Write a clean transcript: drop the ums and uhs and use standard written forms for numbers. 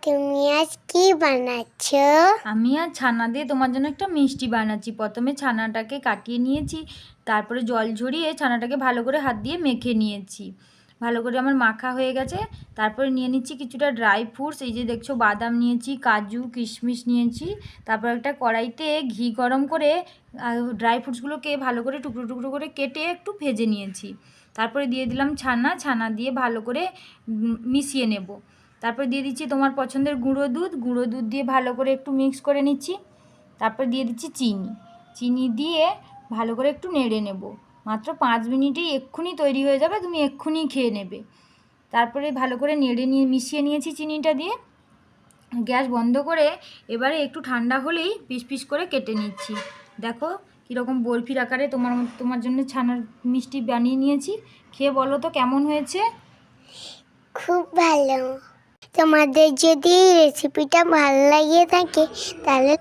তুমি আজ কি বানাচ্ছো? আমি আর ছানা দিয়ে তোমার জন্য একটা মিষ্টি বানাচ্ছি। প্রথমে ছানাটাকে কাটিয়ে নিয়েছি, তারপরে জল ঝরিয়ে ছানাটাকে ভালো করে হাত দিয়ে মেখে নিয়েছি। ভালো করে আমার মাখা হয়ে গেছে। তারপরে নিয়ে নিচ্ছি কিছুটা ড্রাই ফ্রুটস, এই যে দেখছো বাদাম নিয়েছি, কাজু কিশমিশ নিয়েছি। তারপর একটা কড়াইতে ঘি গরম করে ড্রাই ফ্রুটসগুলোকে ভালো করে টুকরো টুকরো করে কেটে একটু ভেজে নিয়েছি। তারপরে দিয়ে দিলাম ছানা দিয়ে ভালো করে মিশিয়ে নেব। তারপর দিয়ে দিচ্ছি তোমার পছন্দের গুঁড়ো দুধ দিয়ে ভালো করে একটু মিক্স করে নিচ্ছি। তারপর দিয়ে দিচ্ছি চিনি দিয়ে ভালো করে একটু নেড়ে নেব। মাত্র 5 মিনিটেই এক্ষুনি তৈরি হয়ে যাবে, তুমি এক্ষুনি খেয়ে নেবে। তারপরে ভালো করে নেড়ে নিয়ে মিশিয়ে নিয়েছি চিনিটা দিয়ে। গ্যাস বন্ধ করে এবারে একটু ঠান্ডা হলেই পিস পিস করে কেটে নিচ্ছি। দেখো কীরকম বরফির আকারে তোমার জন্য ছানার মিষ্টি বানিয়ে নিয়েছি। খেয়ে বলো তো কেমন হয়েছে? খুব ভালো। তোমাদের যদি রেসিপিটা ভালো লাগে থাকে তাহলে